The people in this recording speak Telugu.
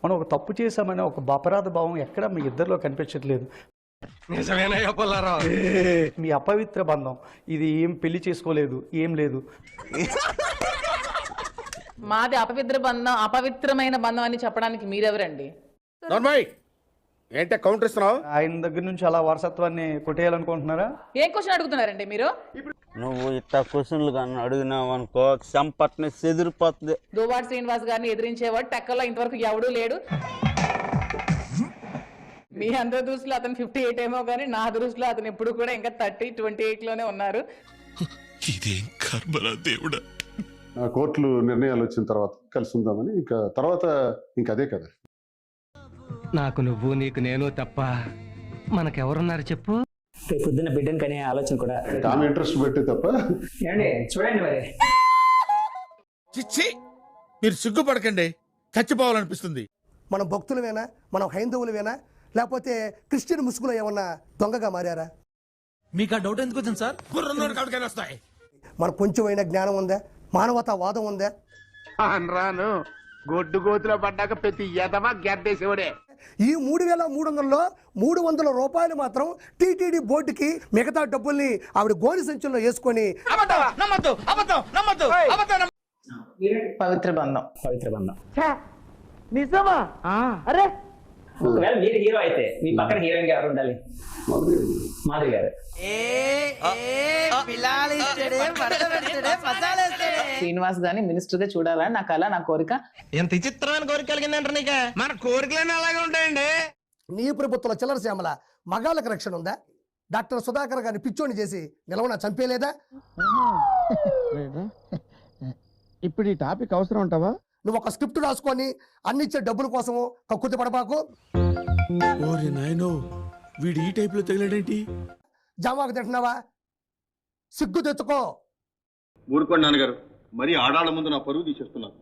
మనం ఒక తప్పు చేశామనే ఒక అపరాధ భావం ఎక్కడ మీ ఇద్దరిలో కనిపించట్లేదు. మీ అపవిత్ర బంధం ఇది ఏం పెళ్లి చేసుకోలేదు, ఏం లేదు. మాది అపవిత్రమైన బంధం అని చెప్పడానికి మీరెవరండి? ఏంటే కౌంటర్ ఇస్తున్నావు? ఆయన దగ్గర నుంచి అలా వారసత్వాన్ని కొట్టేయాలనుకుంటున్నారా? ఏం క్వశ్చన్ అడుగుతున్నారండి మీరు? నువ్వు ఇట్లా క్వశ్చన్లు కానీ అడిగినావు అనుకో సంపట్ని చెదిరిపోతుంది. దువ్వాడ శ్రీనివాస్ గారిని ఎదిరించేవాడు టెక్కల్లో ఇంతవరకు ఎవడూ లేడు. మీ అందరి దృష్టిలో అతను 58 ఏమో కానీ నా దృష్టిలో అతను ఎప్పుడు కూడా ఇంకా 28 లోనే ఉన్నారు. ఇదేం కర్మరా దేవుడా. కోర్టులు నిర్ణయాలు వచ్చిన తర్వాత కలిసి ఉందామని, ఇంకా తర్వాత ఇంకా అదే కదా. నాకు నువ్వు నీకు నేను తప్ప మనకెవరున్నారు చెప్పు? పొద్దున్న బిడ్డను కనే ఆలోచన కూడా ఆమె ఇంట్రెస్ట్ పెట్టి తప్ప. చూడండి మరి. చిచ్చి, మీరు సిగ్గుపడకండి, చచ్చిపోవాలనిపిస్తుంది. మనం భక్తులమేనా, మనం హైందవులమేనా, లేకపోతే క్రిస్టియన్ ముసుగులో ఏమన్నా దొంగగా మారారా? మీకు ఆ డౌట్ ఎందుకు వచ్చింది సార్? వస్తాయి. మనకు కొంచెమైనా జ్ఞానం ఉందా, మానవతావాదం ఉందా? రాను గొడ్డు గోతులో పడ్డాక ప్రతి ఎదవా గెడ్డేసేవాడే. ఈ 3300లో 300 రూపాయలు మాత్రం టీటీడీ బోర్డుకి, మిగతా డబ్బుల్ని ఆవిడ గోని సంచుల్లో వేసుకొని పవిత్ర బంధం. నిజమా? అరే ఒకవేళ మీరు హీరో అయితే మీ పక్కన హీరోయిన్ ఎవరు ఉండాలి? మాధవి గారు. శ్రీనివాస్ గారిని మినిస్టర్ గా చూడాలని నా కళ, నా కోరిక. ఎంత విచిత్రమైన కోరిక కలిగిందంటారు నీకు? మన కోరికలన్నీ అలాగే ఉంటాయండి. నీ ప్రభుత్వంలో చిల్లర శ్యామల మగాళ్ళకి రక్షణ ఉందా? డాక్టర్ సుధాకర్ గారిని పిచ్చోని చేసి నిలవన చంపేలేదా? ఇప్పుడు ఈ టాపిక్ అవసరం ఉంటావా? నువ్వు ఒక స్క్రిప్ట్ రాసుకొని అన్నిచ్చే డబ్బుల కోసము కక్కుర్తి పడబాకు. ఓరి నాయనో, వీడు ఈ టైప్ లో తగిలాడేంటి? జామాకు తింటున్నావా? సిగ్గు తెచ్చుకో. ఊరుకోండి నాన్నగారు, మరీ ఆడాళ్ళ ముందు నా పరువు తీసేస్తున్నారు.